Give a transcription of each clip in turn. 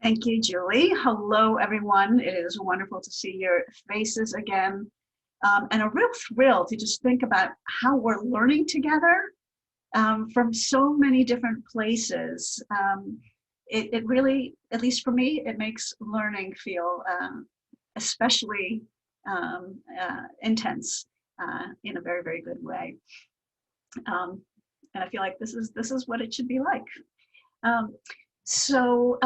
Thank you, Julie. Hello, everyone. It is wonderful to see your faces again. And a real thrill to just think about how we're learning together from so many different places. It really, at least for me, it makes learning feel especially intense in a very, very good way. And I feel like this is what it should be like. Um, so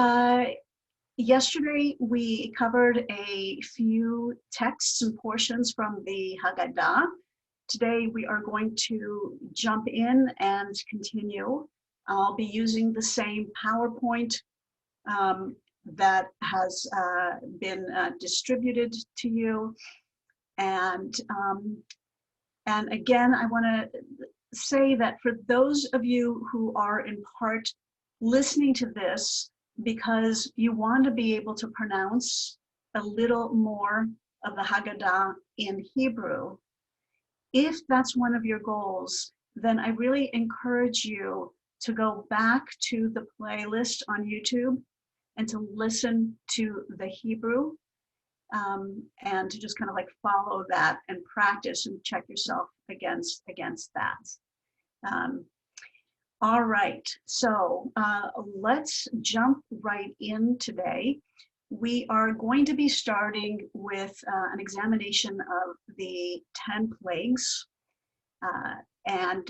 yesterday we covered a few texts and portions from the Haggadah. Today we are going to jump in and continue. I'll be using the same PowerPoint that has been distributed to you. And again, I want to say that for those of you who are in part listening to this because you want to be able to pronounce a little more of the Haggadah in Hebrew, if that's one of your goals, then I really encourage you to go back to the playlist on YouTube and to listen to the Hebrew and to just kind of like follow that and practice and check yourself against that. All right, so let's jump right in today. We are going to be starting with an examination of the 10 plagues and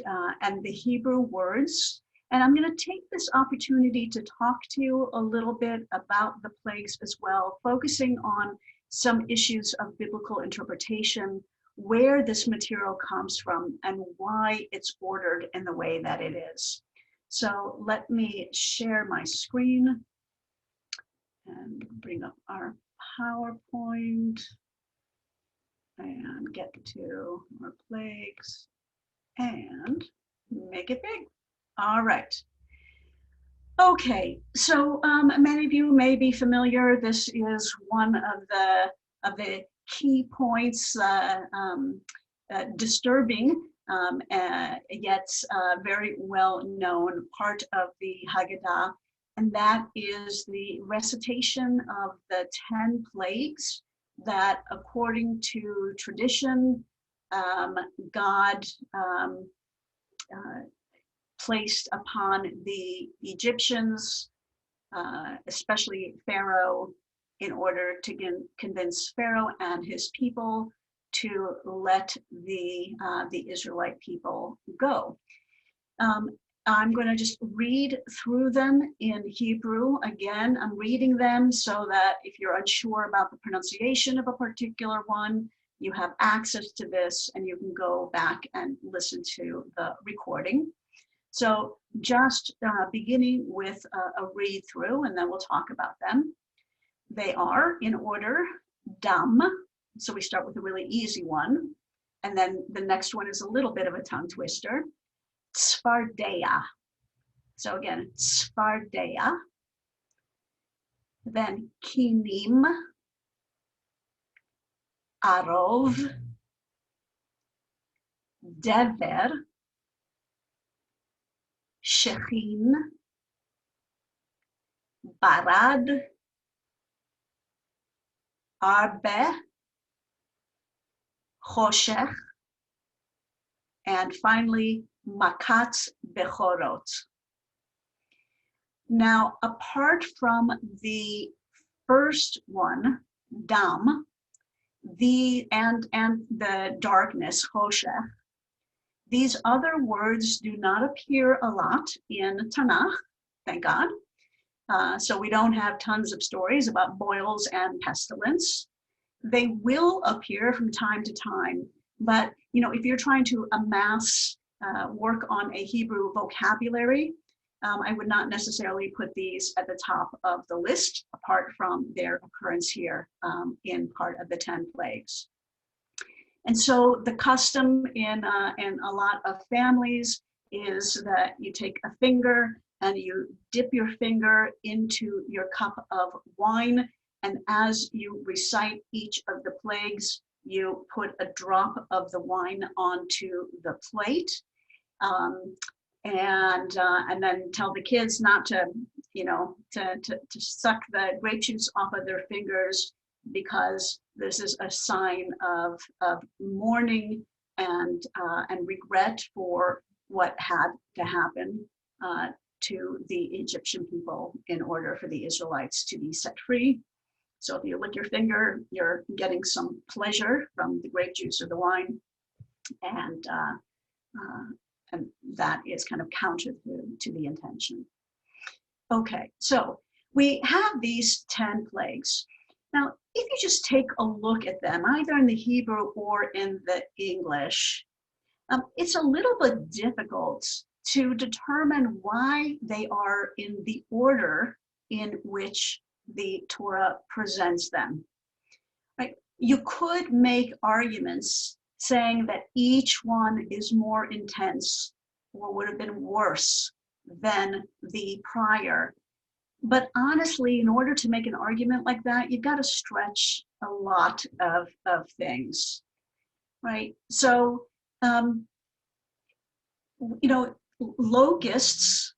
the Hebrew words. And I'm going to take this opportunity to talk to you a little bit about the plagues as well, focusing on some issues of biblical interpretation, where this material comes from and why it's ordered in the way that it is. So let me share my screen and bring up our PowerPoint and get to our plagues and make it big. All right. Okay, so many of you may be familiar. This is one of the key points, disturbing, yet very well known part of the Haggadah, and that is the recitation of the 10 plagues that, according to tradition, God placed upon the Egyptians, especially Pharaoh, in order to convince Pharaoh and his people to let the Israelite people go. I'm going to just read through them in Hebrew. Again, I'm reading them so that if you're unsure about the pronunciation of a particular one, you have access to this and you can go back and listen to the recording. So just beginning with a read through, and then we'll talk about them. They are in order: Dam. So we start with a really easy one. And then the next one is a little bit of a tongue twister. Tzfardeya. So again, Tzfardeya. Then Kinim. Arov. Dever. Shechin. Barad. Arbe. Choshech. And finally, Makat Bechorot. Now, apart from the first one, Dam, and the darkness, Choshech, these other words do not appear a lot in Tanakh, thank God. So we don't have tons of stories about boils and pestilence. They will appear from time to time, but if you're trying to amass work on a Hebrew vocabulary, I would not necessarily put these at the top of the list, apart from their occurrence here in part of the 10 plagues. And so the custom in a lot of families is that you take a finger and you dip your finger into your cup of wine, and as you recite each of the plagues, you put a drop of the wine onto the plate, and then tell the kids not to to suck the grape juice off of their fingers, because this is a sign of mourning and regret for what had to happen to the Egyptian people in order for the Israelites to be set free. So if you lick your finger, you're getting some pleasure from the grape juice or the wine, and that is kind of counter to the intention. Okay, so we have these 10 plagues. Now, if you just take a look at them, either in the Hebrew or in the English, it's a little bit difficult to determine why they are in the order in which the Torah presents them. Right? You could make arguments saying that each one is more intense or would have been worse than the prior. But honestly, in order to make an argument like that, you've got to stretch a lot of things, right? So, locusts,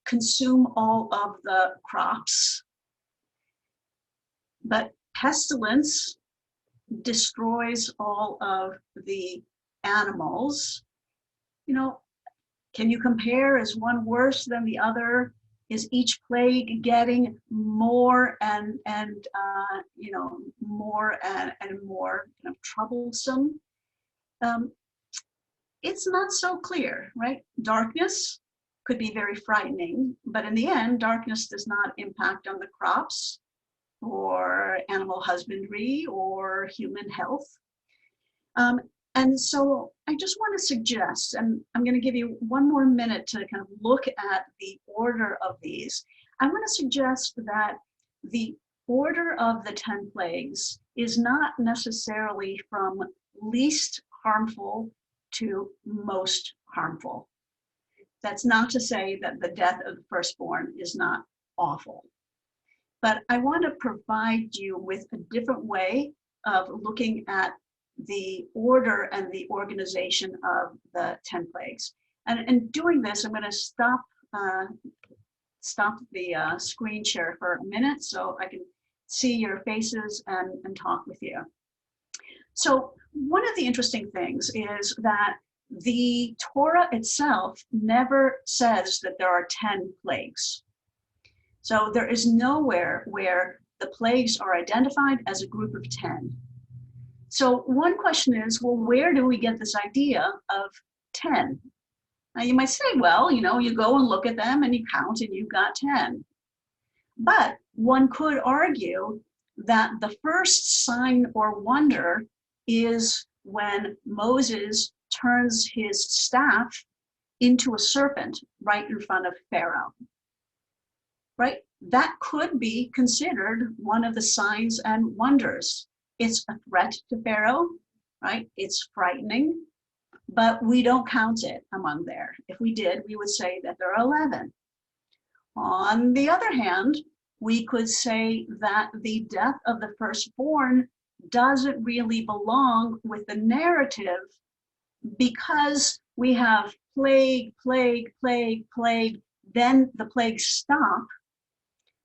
consume all of the crops, but pestilence destroys all of the animals. Can you compare? Is one worse than the other? Is each plague getting more and more and more kind of troublesome? It's not so clear, right? Darkness could be very frightening, but in the end, darkness does not impact on the crops or animal husbandry or human health. And so I just want to suggest, and I'm going to give you one more minute to kind of look at the order of these. I want to suggest that the order of the 10 plagues is not necessarily from least harmful to most harmful. That's not to say that the death of the firstborn is not awful. But I want to provide you with a different way of looking at the order and the organization of the 10 plagues. And in doing this, I'm going to stop the screen share for a minute so I can see your faces and talk with you. So one of the interesting things is that the Torah itself never says that there are 10 plagues. So there is nowhere where the plagues are identified as a group of 10. So one question is, well, where do we get this idea of 10? Now you might say, well, you go and look at them and you count and you've got 10. But one could argue that the first sign or wonder is when Moses turns his staff into a serpent right in front of Pharaoh. Right? That could be considered one of the signs and wonders. It's a threat to Pharaoh, right? It's frightening, but we don't count it among there. If we did, we would say that there are 11. On the other hand, we could say that the death of the firstborn doesn't really belong with the narrative, because we have plague, plague, plague, plague, then the plagues stop,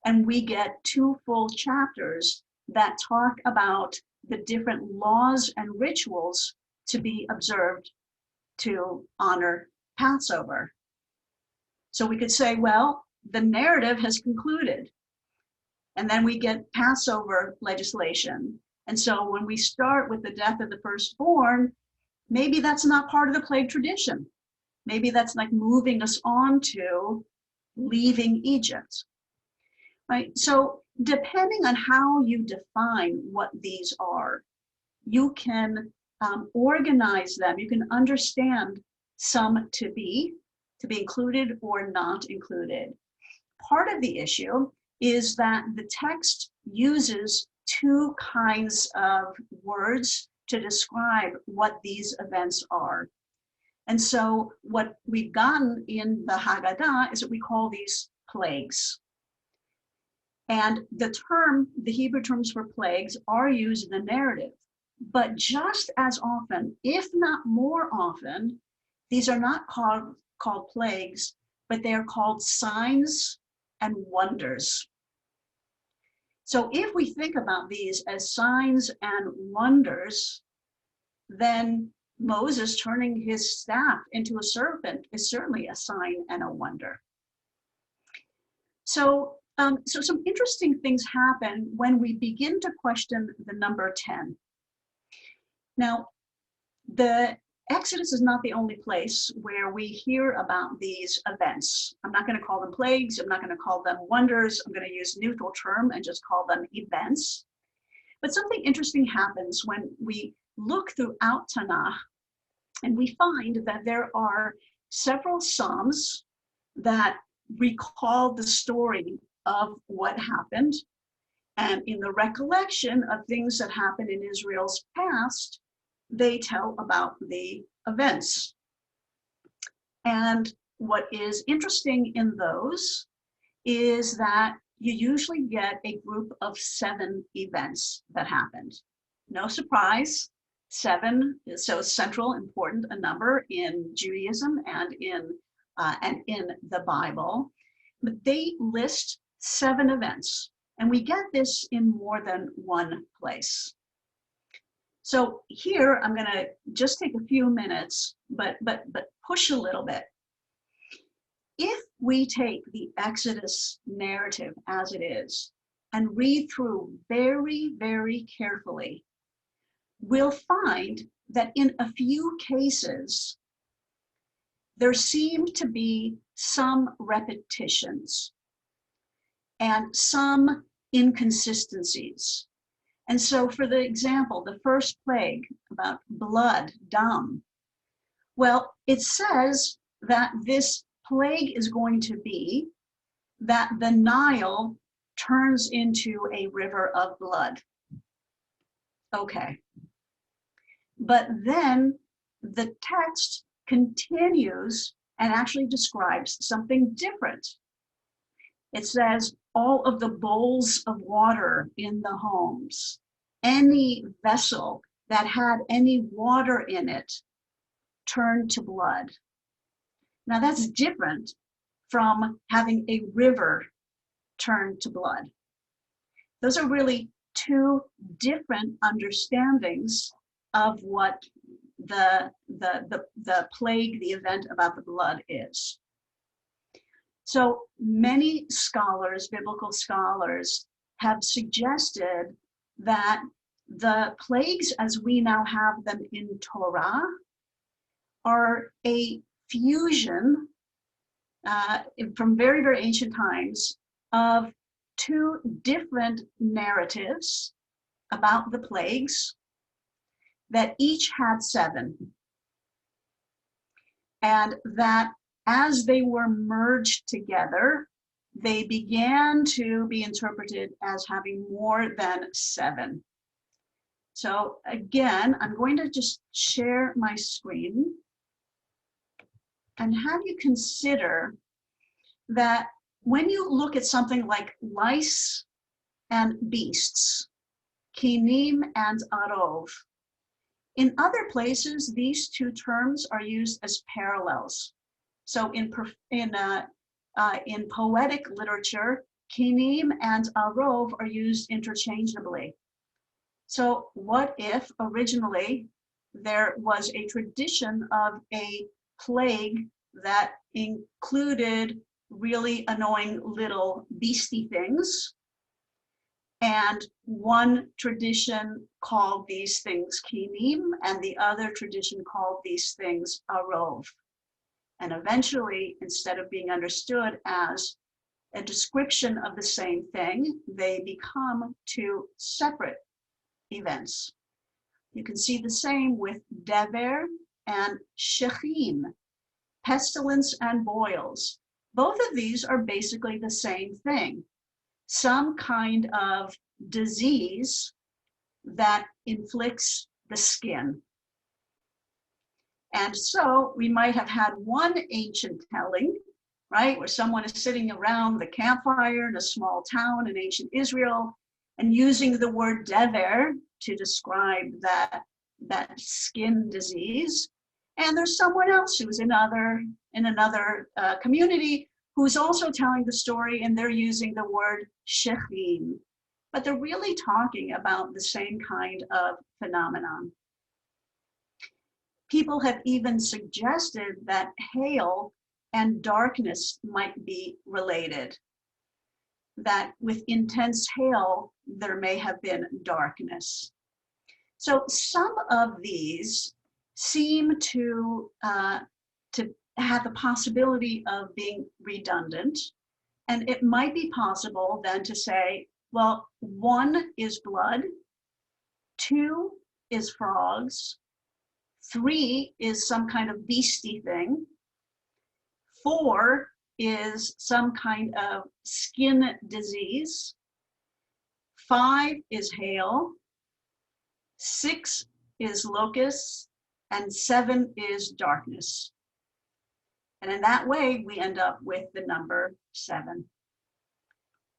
and we get 2 full chapters that talk about the different laws and rituals to be observed to honor Passover. So we could say, well, the narrative has concluded, and then we get Passover legislation. And so when we start with the death of the firstborn, maybe that's not part of the plague tradition. Maybe that's like moving us on to leaving Egypt. Right? So depending on how you define what these are, you can organize them. You can understand some to be included or not included. Part of the issue is that the text uses 2 kinds of words to describe what these events are. And so what we've gotten in the Haggadah is that we call these plagues. And the Hebrew terms for plagues are used in the narrative. But just as often, if not more often, these are not called plagues, but they are called signs and wonders. So if we think about these as signs and wonders, then Moses turning his staff into a serpent is certainly a sign and a wonder. So some interesting things happen when we begin to question the number 10. Now, the Exodus is not the only place where we hear about these events. I'm not going to call them plagues. I'm not going to call them wonders. I'm going to use neutral term and just call them events. But something interesting happens when we look throughout Tanakh, and we find that there are several Psalms that recall the story of what happened. And in the recollection of things that happened in Israel's past, they tell about the events. And what is interesting in those is that you usually get a group of 7 events that happened. No surprise, 7 is so central, important a number in Judaism and in the Bible. But they list 7 events, and we get this in more than one place. So here I'm going to just take a few minutes, but push a little bit. If we take the Exodus narrative as it is and read through very, very carefully, we'll find that in a few cases, there seem to be some repetitions and some inconsistencies. And so for the example, the first plague about blood, dam, well, it says that this plague is going to be that the Nile turns into a river of blood. Okay. But then the text continues and actually describes something different. It says all of the bowls of water in the homes, any vessel that had any water in it turned to blood. Now that's different from having a river turn to blood. Those are really 2 different understandings of what the plague, the event about the blood is. So many scholars, biblical scholars, have suggested that the plagues as we now have them in Torah are a fusion from very, very ancient times of 2 different narratives about the plagues that each had 7. And that as they were merged together, they began to be interpreted as having more than 7. So again, I'm going to just share my screen and have you consider that when you look at something like lice and beasts, kinim and arov, in other places, these 2 terms are used as parallels. So in poetic literature, kinim and arov are used interchangeably. So what if originally there was a tradition of a plague that included really annoying little beastie things, and one tradition called these things kinim, and the other tradition called these things arov. And eventually, instead of being understood as a description of the same thing, they become 2 separate events. You can see the same with dever and shechin, pestilence and boils. Both of these are basically the same thing. Some kind of disease that inflicts the skin. And so we might have had one ancient telling, right, where someone is sitting around the campfire in a small town in ancient Israel and using the word dever to describe that skin disease. And there's someone else who's in another community who's also telling the story, and they're using the word shechim, but they're really talking about the same kind of phenomenon. People have even suggested that hail and darkness might be related, that with intense hail, there may have been darkness. So some of these seem to have the possibility of being redundant, and it might be possible then to say, well, 1 is blood, 2 is frogs, 3 is some kind of beastie thing, 4 is some kind of skin disease, 5 is hail, 6 is locusts, and 7 is darkness. And in that way, we end up with the number 7.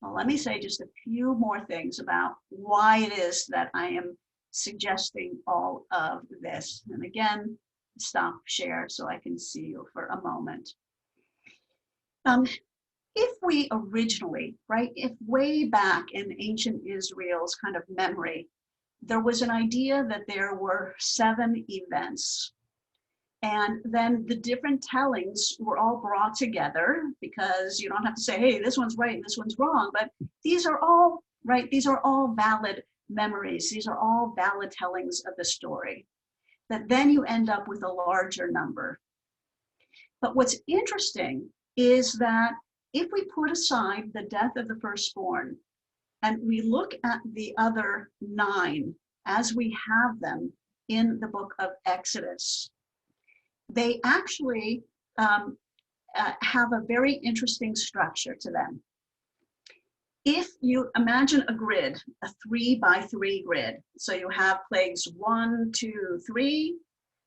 Well, let me say just a few more things about why it is that I am suggesting all of this. And again, stop share so I can see you for a moment. If we originally, right, if way back in ancient Israel's kind of memory, there was an idea that there were 7 events, and then the different tellings were all brought together, because you don't have to say, hey, this one's right and this one's wrong, but these are all right, these are all valid memories, these are all valid tellings of the story, that then you end up with a larger number. But what's interesting is that if we put aside the death of the firstborn and we look at the other 9 as we have them in the book of Exodus, they actually have a very interesting structure to them. If you imagine a grid, a 3x3 grid, so you have plagues 1, 2, 3,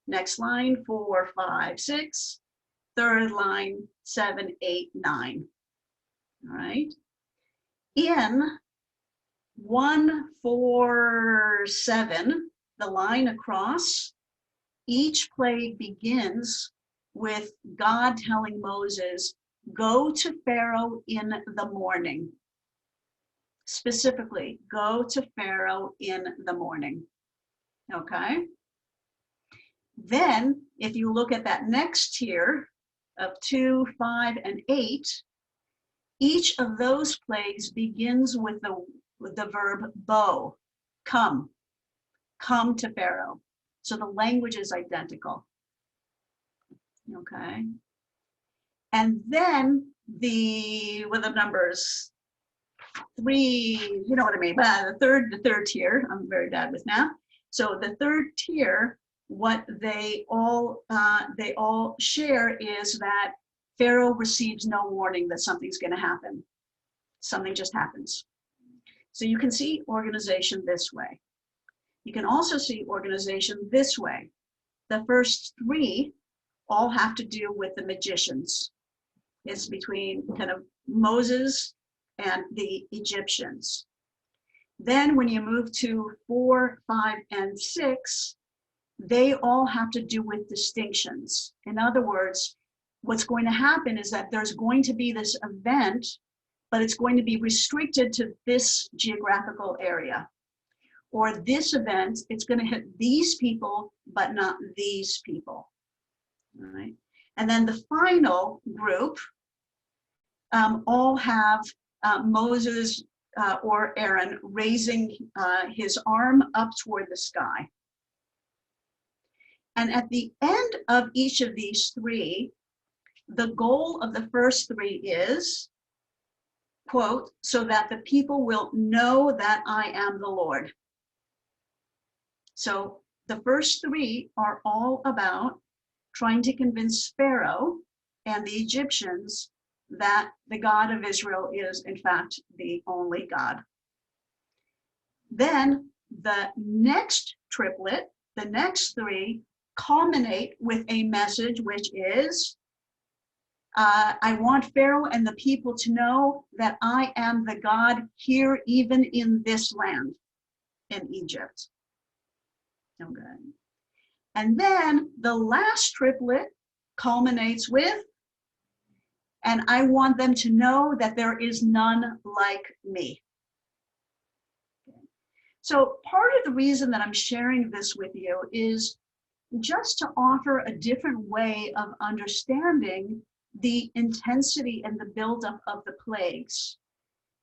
next line 4, 5, 6, third line 7, 8, 9. All right. In 1, 4, 7, the line across, each plague begins with God telling Moses, go to Pharaoh in the morning. Specifically, go to Pharaoh in the morning. Okay? Then, if you look at that next tier of 2, 5, and 8, each of those plagues begins with the verb bo, come to Pharaoh. So the language is identical. Okay. And then with the numbers 3, you know what I mean, but the third tier, I'm very bad with math. So the third tier, what they all share is that Pharaoh receives no warning that something's going to happen. Something just happens. So you can see organization this way. You can also see organization this way. The first 3 all have to do with the magicians. It's between kind of Moses and the Egyptians. Then when you move to 4, 5, and 6, they all have to do with distinctions. In other words, what's going to happen is that there's going to be this event, but it's going to be restricted to this geographical area. Or this event, it's going to hit these people, but not these people. All right. And then the final group all have Moses or Aaron raising his arm up toward the sky. And at the end of each of these 3, the goal of the first 3 is, quote, so that the people will know that I am the Lord. So the first 3 are all about trying to convince Pharaoh and the Egyptians that the God of Israel is, in fact, the only God. Then the next triplet, the next 3, culminate with a message which is, I want Pharaoh and the people to know that I am the God here, even in this land, in Egypt. Okay. And then the last triplet culminates with, and I want them to know that there is none like me. So part of the reason that I'm sharing this with you is just to offer a different way of understanding the intensity and the buildup of the plagues,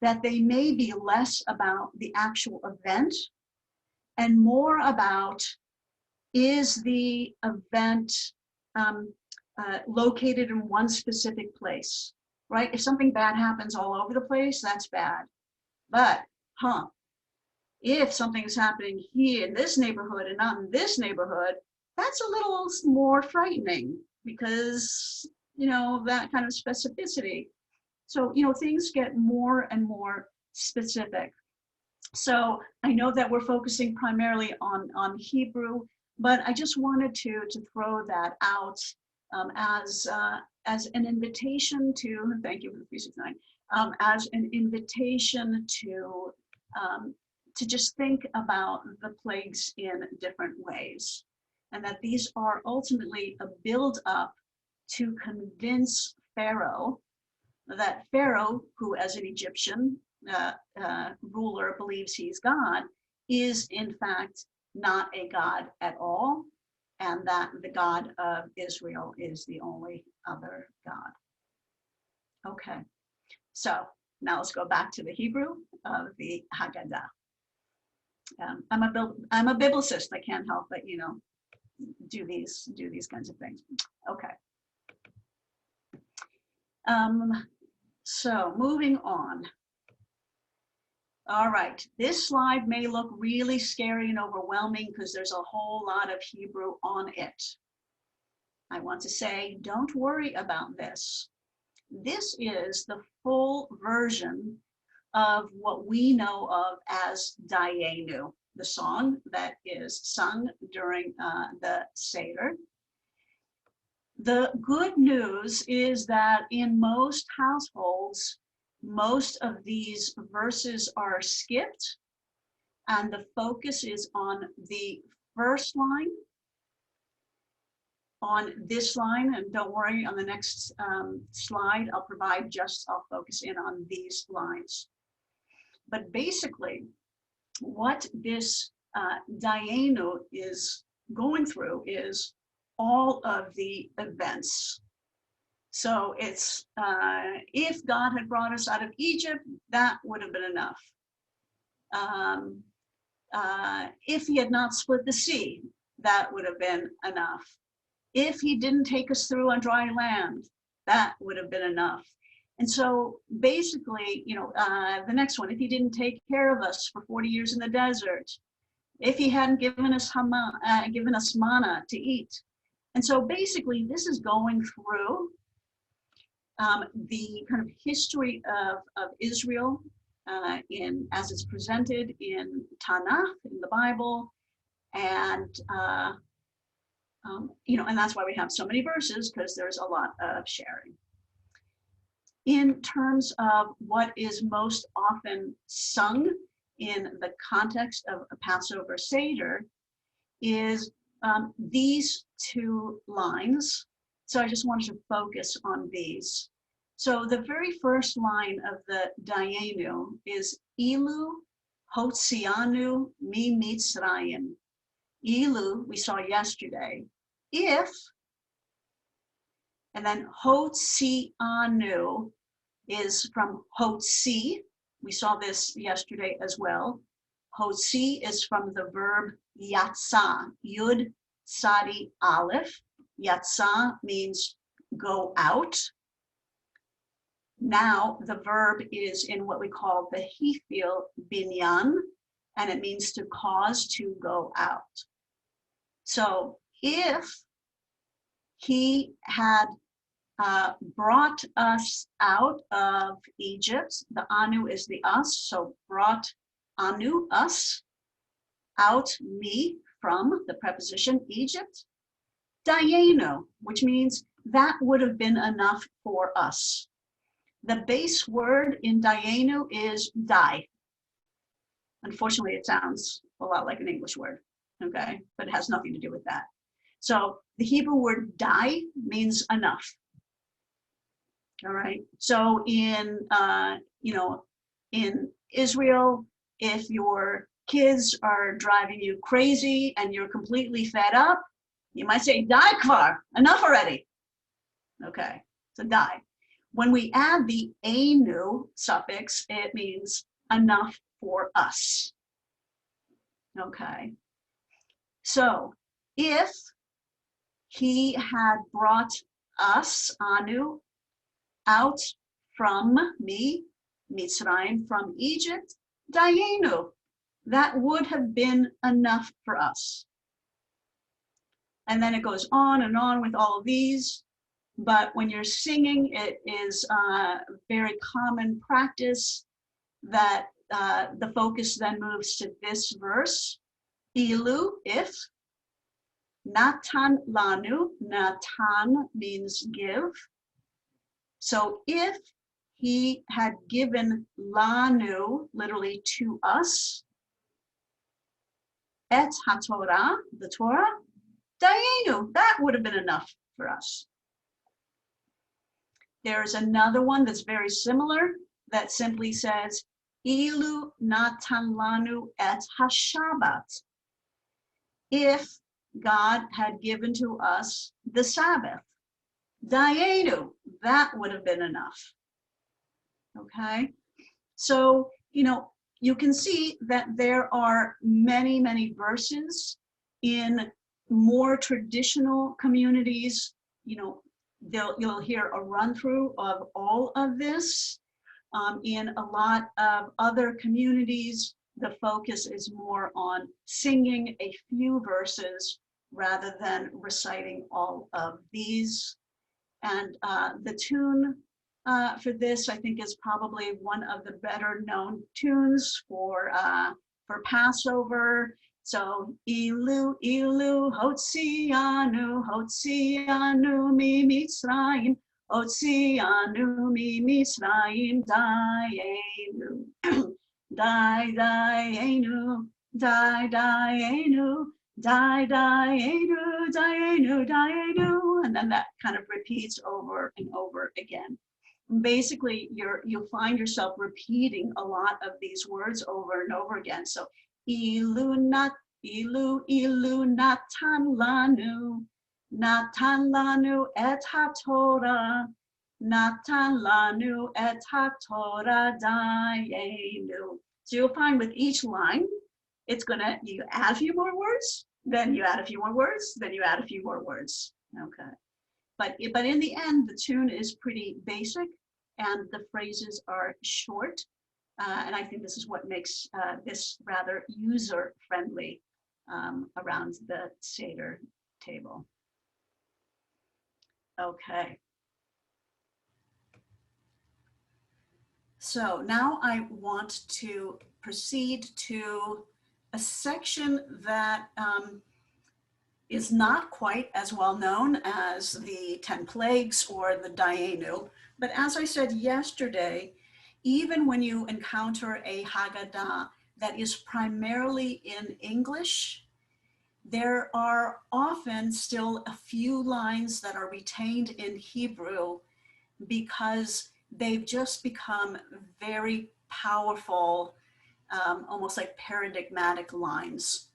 that they may be less about the actual event and more about, is the event located in one specific place, right? If something bad happens all over the place, that's bad. But, if something is happening here in this neighborhood and not in this neighborhood, that's a little more frightening because, that kind of specificity. So, things get more and more specific. So I know that we're focusing primarily on Hebrew, but I just wanted to throw that out as an invitation to, thank you for the 369, as an invitation to just think about the plagues in different ways, and that these are ultimately a build-up to convince Pharaoh that Pharaoh, who as an Egyptian ruler believes he's God, is in fact not a God at all, and that the God of Israel is the only other God. Okay, so now let's go back to the Hebrew of the Haggadah. I'm a biblicist. I can't help but do these kinds of things. Okay. So moving on. All right, this slide may look really scary and overwhelming because there's a whole lot of Hebrew on it. I want to say, don't worry about this. This is the full version of what we know of as Dayenu, the song that is sung during the Seder. The good news is that in most households, most of these verses are skipped, and the focus is on the first line, on this line, and don't worry, on the next slide, I'll focus in on these lines. But basically, what this Dayenu is going through is all of the events. So it's, if God had brought us out of Egypt, that would have been enough. If he had not split the sea, that would have been enough. If he didn't take us through on dry land, that would have been enough. And so basically, the next one, if he didn't take care of us for 40 years in the desert, if he hadn't given us manna to eat. And so basically, this is going through the kind of history of Israel as it's presented in Tanakh, in the Bible, and and that's why we have so many verses, because there's a lot of sharing. In terms of what is most often sung in the context of a Passover Seder is these two lines. So I just wanted to focus on these. So the very first line of the Dayenu is Ilu Hotzianu mi Mitzrayim. Ilu, we saw yesterday. If, and then Hotzianu is from Hotzi. We saw this yesterday as well. Hotzi is from the verb yatsa, Yud Sadi Aleph. Yatsa means go out. Now the verb is in what we call the Hifil binyan, and it means to cause to go out. So if he had brought us out of Egypt, the anu is the us, so brought anu, us, out, me, from, the preposition Egypt, Dayenu, which means that would have been enough for us. The base word in Dayenu is die. Unfortunately, it sounds a lot like an English word, okay? But it has nothing to do with that. So the Hebrew word "dai" means enough. All right. So in in Israel, if your kids are driving you crazy and you're completely fed up, you might say "dai kvar," enough already. Okay. So "dai." When we add the "enu" suffix, it means enough for us. Okay. So if he had brought us, Anu, out from me, Mitzrayim, from Egypt, Dayenu, that would have been enough for us. And then it goes on and on with all of these. But when you're singing, it is a very common practice that the focus then moves to this verse. Ilu, if, Natan lanu, Natan means give. So if he had given lanu, literally to us, et haTorah, the Torah, Dayenu, that would have been enough for us. There's another one that's very similar that simply says, Ilu natan lanu et haShabbat. If God had given to us the Sabbath, Dayenu, that would have been enough. Okay, so you can see that there are many, many verses in more traditional communities. You'll hear a run through of all of this. In a lot of other communities, the focus is more on singing a few verses rather than reciting all of these. And the tune for this, I think, is probably one of the better known tunes for Passover. So, Ilu, Ilu, Hotzianu, Hotzianu, mi Mitzrayim, Hotzianu, mi Mitzrayim, Dayenu, Dayenu, Dayenu, Dayenu, Dayenu, Dayenu, and then that kind of repeats over and over again. Basically, you'll find yourself repeating a lot of these words over and over again. So, Ilu natan lanu et haTorah, natan lanu et haTorah Dayenu. So you'll find with each line, it's you add a few more words, then you add a few more words, then you add a few more words. Okay. But in the end, the tune is pretty basic and the phrases are short. And I think this is what makes this rather user-friendly around the Seder table. Okay. So now I want to proceed to a section that is not quite as well known as the 10 plagues or the Dayenu. But as I said yesterday, even when you encounter a Haggadah that is primarily in English, there are often still a few lines that are retained in Hebrew because they've just become very powerful, almost like paradigmatic lines.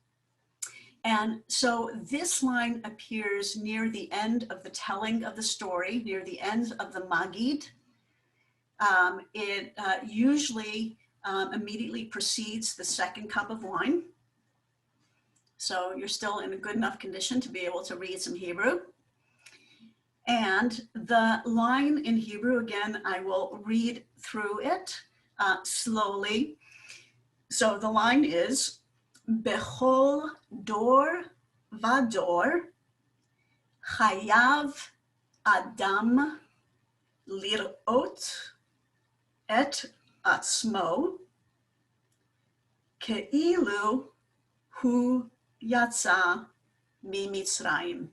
And so this line appears near the end of the telling of the story, near the end of the Magid. It usually immediately precedes the second cup of wine. So you're still in a good enough condition to be able to read some Hebrew. And the line in Hebrew, again, I will read through it slowly. So the line is, Bechol dor vador chayav adam lirot et atzmo ke'ilu hu yatsa miMitzrayim.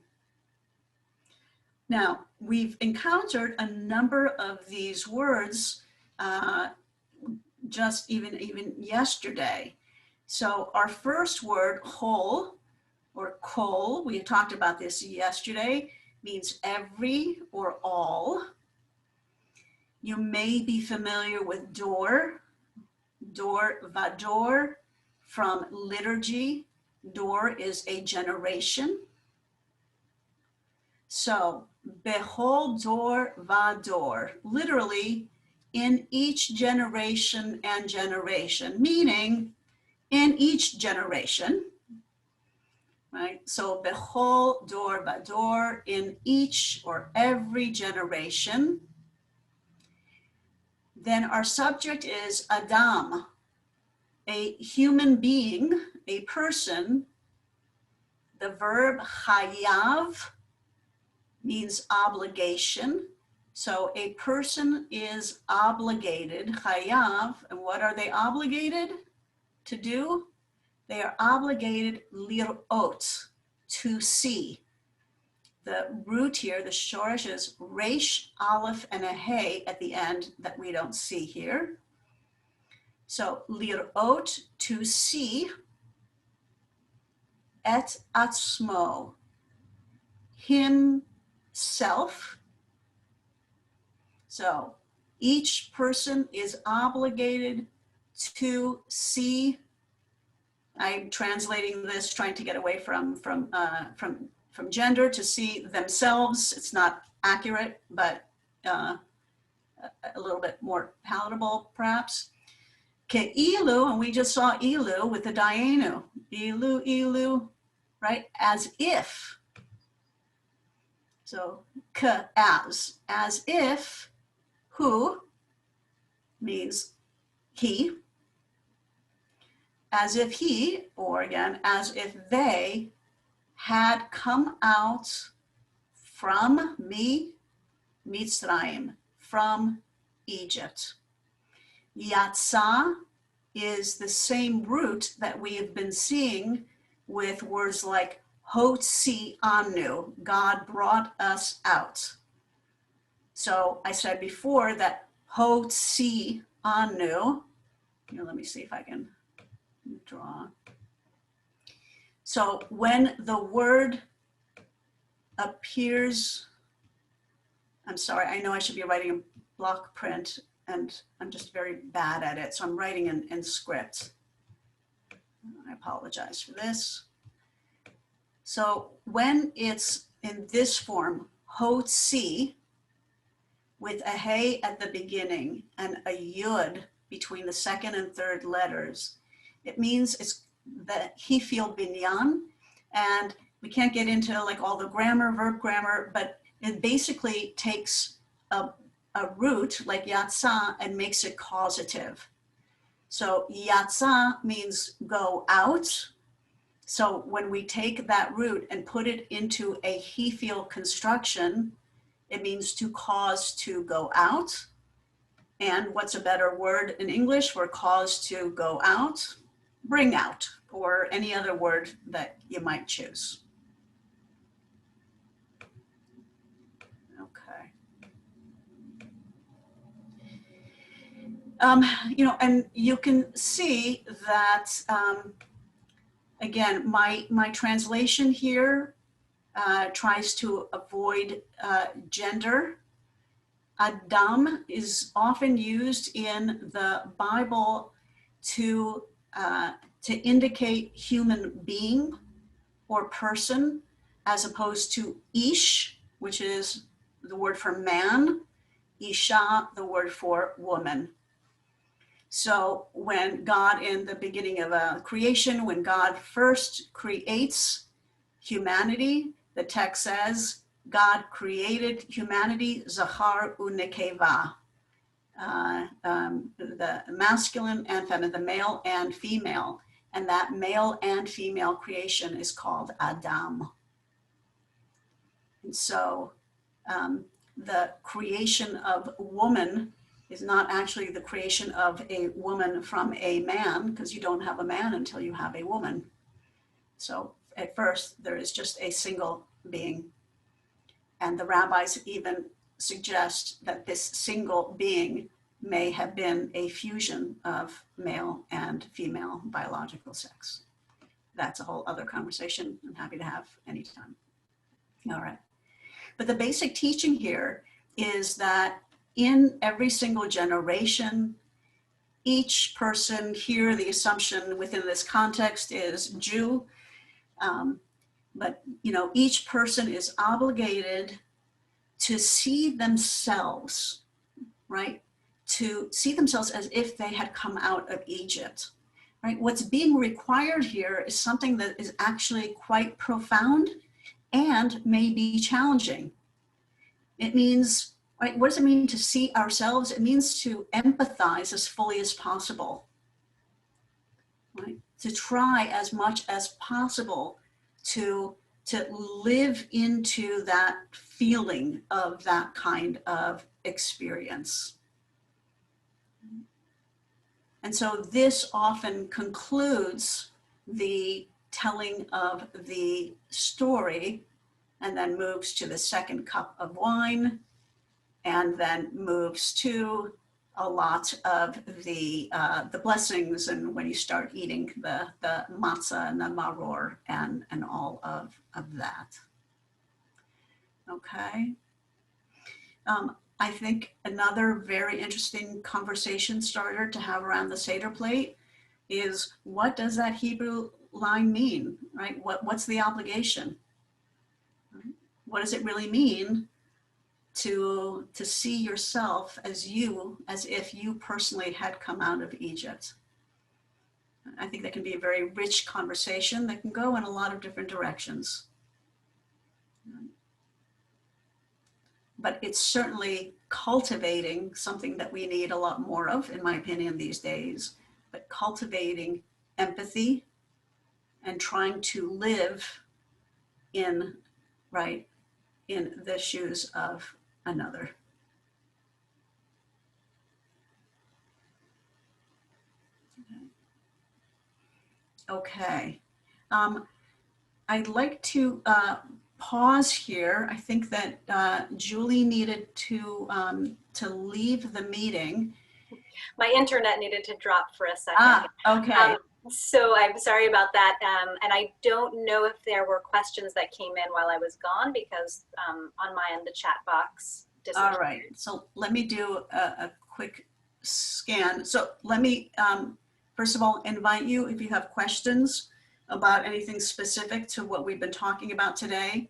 Now, we've encountered a number of these words just even yesterday. So our first word, chol, or kol, we talked about this yesterday, means every or all. You may be familiar with dor, dor vador, from liturgy. Dor is a generation. So, behol dor vador, literally, in each generation and generation, meaning in each generation, right? So, behol dor vador, in each or every generation. Then our subject is Adam, a human being, a person. The verb chayav means obligation. So a person is obligated, chayav, and what are they obligated to do? They are obligated lirot, to see. The root here, the shoresh, is resh, aleph, and a hey at the end that we don't see here. So lirot, to see, et atzmo, himself. So each person is obligated to see. I'm translating this, trying to get away from gender, to see themselves. It's not accurate, but a little bit more palatable, perhaps. Ke'ilu, and we just saw ilu with the Dayenu. Ilu, right? As if. So, as if, who means he, as if he, or again, as if they had come out from Mitzrayim, from Egypt. Yatzah is the same root that we have been seeing with words like Hotzi Anu, God brought us out. So I said before that Hotzi Anu, here, let me see if I can draw. So when the word appears, I'm sorry, I know I should be writing a block print and I'm just very bad at it. So I'm writing in script. I apologize for this. So when it's in this form, Hotzi, with a hey at the beginning and a yud between the second and third letters, it means it's the hifil binyan, and we can't get into like all the grammar, verb grammar, but it basically takes a root like yatzah and makes it causative. So yatzah means go out. So when we take that root and put it into a hifil construction, it means to cause to go out. And what's a better word in English for cause to go out? Bring out, or any other word that you might choose. Okay. And you can see that, again, my translation here tries to avoid gender. Adam is often used in the Bible to indicate human being or person, as opposed to ish, which is the word for man, isha, the word for woman. So when God, in the beginning of creation, when God first creates humanity, the text says, God created humanity, zachar unekeva, the masculine and feminine, the male and female. And that male and female creation is called Adam. And so the creation of woman is not actually the creation of a woman from a man, because you don't have a man until you have a woman. So at first, there is just a single being. And the rabbis even suggest that this single being may have been a fusion of male and female biological sex. that's a whole other conversation I'm happy to have anytime. All right. But the basic teaching here is that in every single generation, each person here, the assumption within this context is Jew, but each person is obligated to see themselves, right? To see themselves as if they had come out of Egypt, right? What's being required here is something that is actually quite profound and may be challenging. It means, right, what does it mean to see ourselves? It means to empathize as fully as possible, right? To try as much as possible to live into that feeling of that kind of experience. And so this often concludes the telling of the story, and then moves to the second cup of wine, and then moves to a lot of the blessings, and when you start eating the matzah and the maror and all of that. Okay. I think another very interesting conversation starter to have around the Seder plate is, what does that Hebrew line mean, right? What's the obligation? What does it really mean to see yourself as if you personally had come out of Egypt? I think that can be a very rich conversation that can go in a lot of different directions. But it's certainly cultivating something that we need a lot more of, in my opinion, these days, but cultivating empathy and trying to live in the shoes of another. Okay. I'd like to pause here. I think that Julie needed to leave the meeting. My internet needed to drop for a second. Okay. So I'm sorry about that. And I don't know if there were questions that came in while I was gone, because on my end, the chat box disappeared. All right. So let me do a quick scan. So let me, first of all, invite you, if you have questions about anything specific to what we've been talking about today,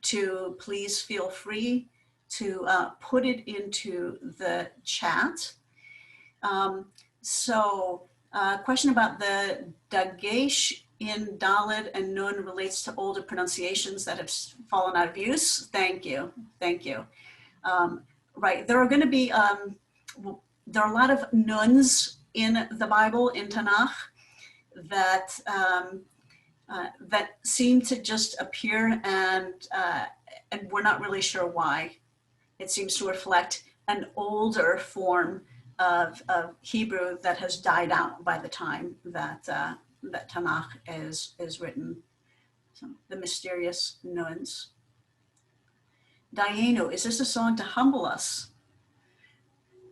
to please feel free to put it into the chat. Question about the dagesh in Daled and Nun relates to older pronunciations that have fallen out of use. Thank you. Thank you. Right. There are going to be, there are a lot of nuns in the Bible, in Tanakh, that that seem to just appear, and we're not really sure why. It seems to reflect an older form of Hebrew that has died out by the time that that Tanakh is written. So, the mysterious nuns. Dayenu, is this a song to humble us?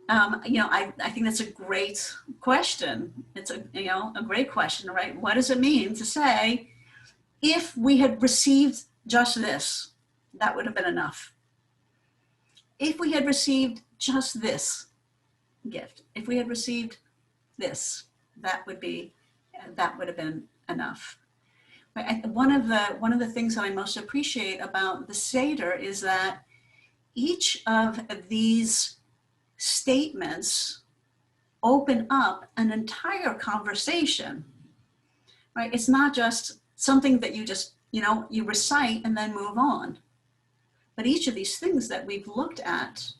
I think that's a great question. It's a great question, right? What does it mean to say, if we had received just this, that would have been enough? If we had received just this gift, if we had received this, that would have been enough. One of the things that I most appreciate about the Seder is that each of these statements open up an entire conversation, right? It's not just something that you just, you recite and then move on. But each of these things that we've looked at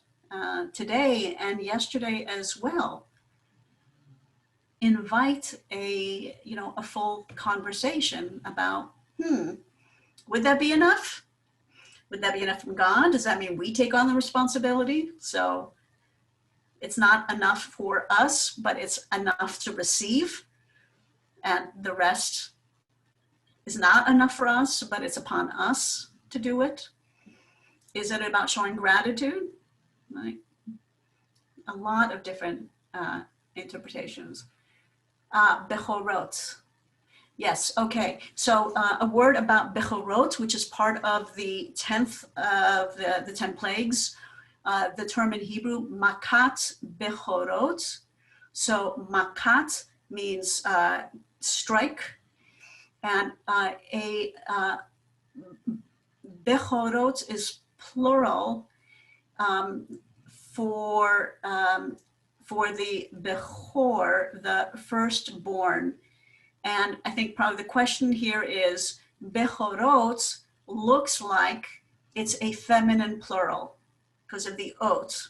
today and yesterday as well invite a full conversation about, would that be enough? Would that be enough from God? Does that mean we take on the responsibility? So it's not enough for us, but it's enough to receive, and the rest is not enough for us, but it's upon us to do it. Is it about showing gratitude? Right? A lot of different interpretations. Bechorot. Yes, okay. So a word about bechorot, which is part of the 10th of the 10 plagues. The term in Hebrew, makat bechorot. So makat means strike, and bechorot is plural for the bechor, the firstborn. And I think probably the question here is, bechorot looks like it's a feminine plural because of the ot,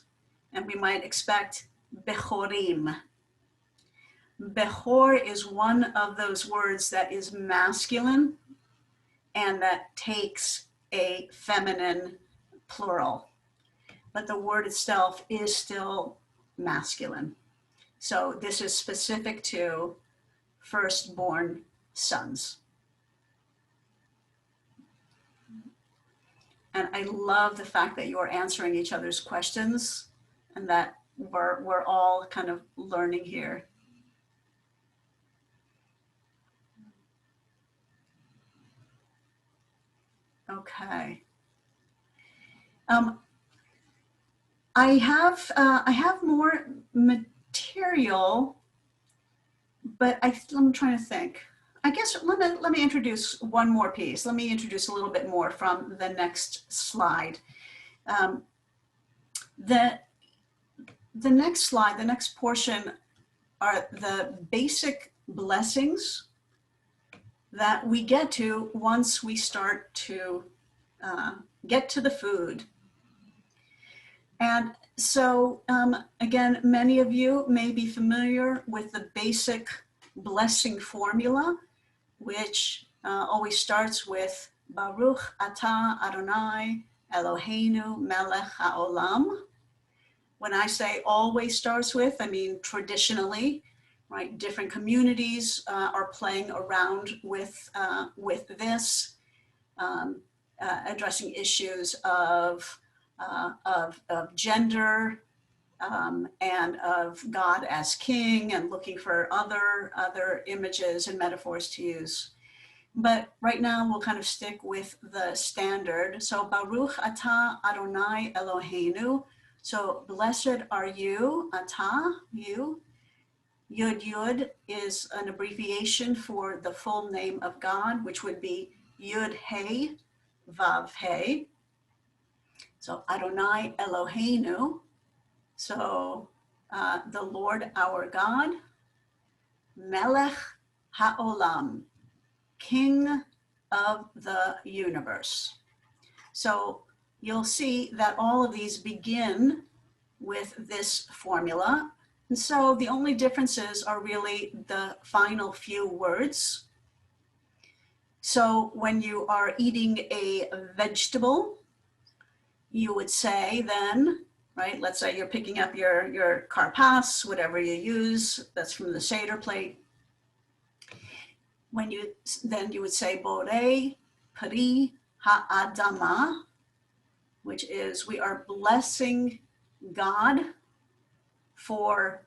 and we might expect bechorim. Bechor is one of those words that is masculine and that takes a feminine plural, but the word itself is still masculine. So this is specific to firstborn sons. And I love the fact that you are answering each other's questions and that we're all kind of learning here. Okay. I have more material, but I'm trying to think. I guess let me introduce one more piece. Let me introduce a little bit more from the next slide. The next slide, the next portion, are the basic blessings that we get to once we start to get to the food. And so, again, many of you may be familiar with the basic blessing formula, which always starts with Baruch Atah Adonai Eloheinu Melech HaOlam. When I say always starts with, I mean traditionally, right? Different communities are playing around with this, addressing issues of gender and of God as king, and looking for other images and metaphors to use. But right now we'll kind of stick with the standard. So Baruch Atah Adonai Eloheinu. So blessed are you, Atah, you. Yud Yud is an abbreviation for the full name of God, which would be Yud He Vav He. So Adonai Eloheinu. So the Lord our God. Melech HaOlam, King of the universe. So you'll see that all of these begin with this formula. And so the only differences are really the final few words. So when you are eating a vegetable, you would say then, right, let's say you're picking up your karpas, whatever you use, that's from the Seder plate. Then you would say Borei Pari Ha'adama, which is we are blessing God for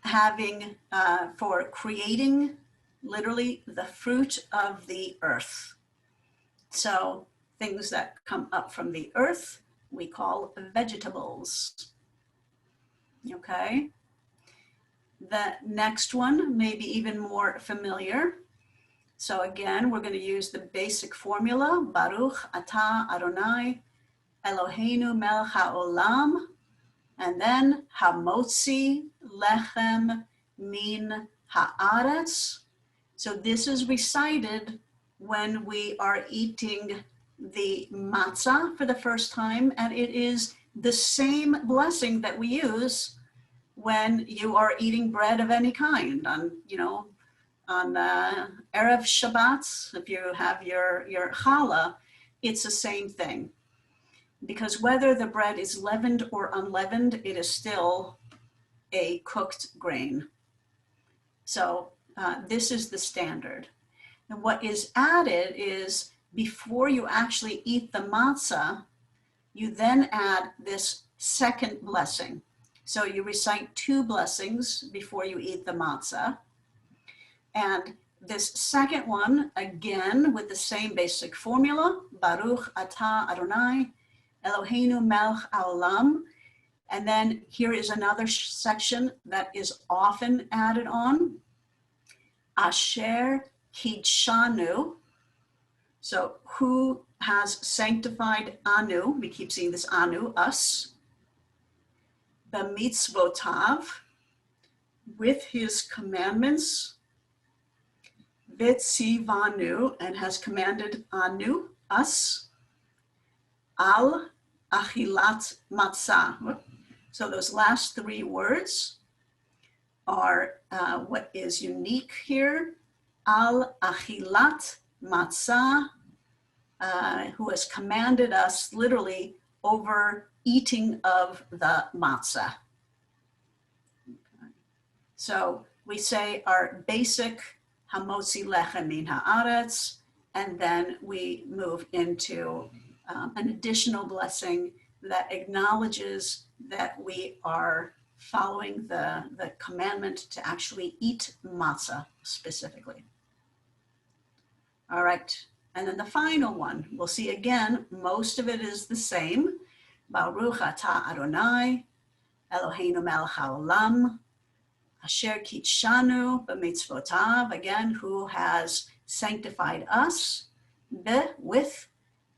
having, for creating literally the fruit of the earth. So things that come up from the earth, we call vegetables. Okay. The next one may be even more familiar. So again, we're going to use the basic formula, Baruch Atah Adonai Eloheinu Melech HaOlam, and then Hamotzi Lechem Min Haaretz. So this is recited when we are eating the matzah for the first time, and it is the same blessing that we use when you are eating bread of any kind on, on Erev Shabbat. If you have your challah, it's the same thing. Because whether the bread is leavened or unleavened, it is still a cooked grain. So this is the standard. And what is added is, before you actually eat the matzah, you then add this second blessing. So you recite two blessings before you eat the matzah. And this second one, again, with the same basic formula, Baruch Atah Adonai, Eloheinu Melech Haolam. And then here is another section that is often added on, Asher Kidshanu. So who has sanctified Anu? We keep seeing this Anu, us. B'mitzvotav, with his commandments. Vitzivanu, and has commanded Anu, us. Al achilat matzah. So those last three words are what is unique here. Al achilat matzah, who has commanded us literally over eating of the matzah. Okay. So we say our basic hamotzi lechem min haaretz, and then we move into an additional blessing that acknowledges that we are following the commandment to actually eat matzah specifically. All right, and then the final one, we'll see again, most of it is the same. Baruch atah Adonai, Eloheinu melech haolam, asher kitshanu b'mitzvotav, again, who has sanctified us, with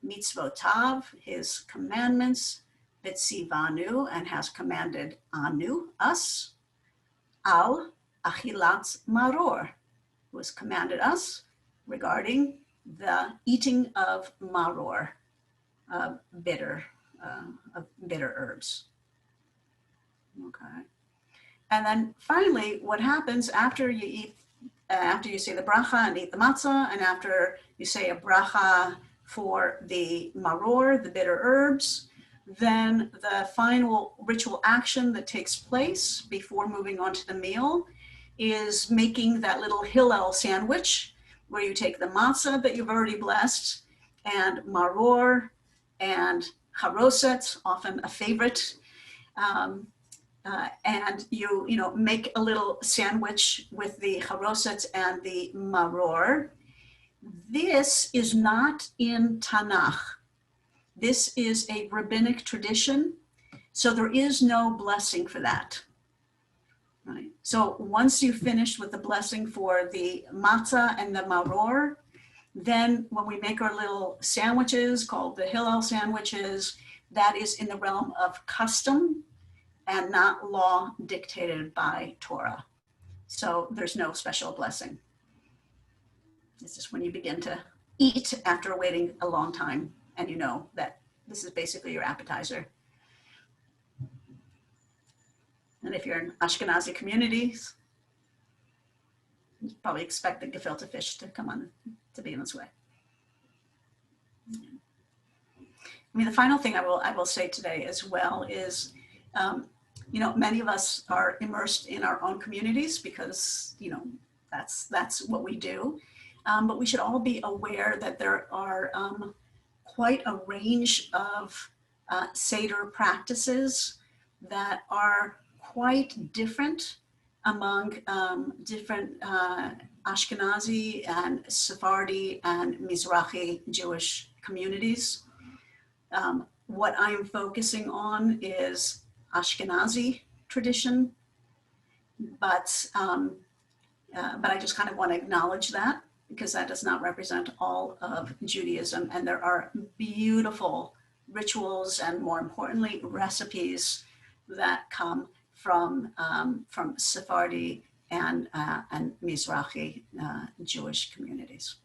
mitzvotav, his commandments, vitzivanu, and has commanded anu, us, al achilat maror, who has commanded us regarding the eating of maror, bitter herbs. Okay, and then finally, what happens after you eat, after you say the bracha and eat the matzah, and after you say a bracha for the maror, the bitter herbs, then the final ritual action that takes place before moving on to the meal is making that little Hillel sandwich, where you take the matzah that you've already blessed, and maror, and charoset, often a favorite, and you make a little sandwich with the charoset and the maror. This is not in Tanakh. This is a rabbinic tradition, so there is no blessing for that. Right. So once you've finished with the blessing for the matzah and the maror, then when we make our little sandwiches called the Hillel sandwiches, that is in the realm of custom and not law dictated by Torah. So there's no special blessing. This is when you begin to eat after waiting a long time, and you know that this is basically your appetizer. And if you're in Ashkenazi communities, you probably expect the gefilte fish to come on, to be in this way. I mean, the final thing I will say today as well is, many of us are immersed in our own communities because, that's what we do. But we should all be aware that there are quite a range of Seder practices that are quite different among different Ashkenazi and Sephardi and Mizrahi Jewish communities. What I am focusing on is Ashkenazi tradition, but I just kind of want to acknowledge that, because that does not represent all of Judaism, and there are beautiful rituals and, more importantly, recipes that come from Sephardi and Mizrahi Jewish communities.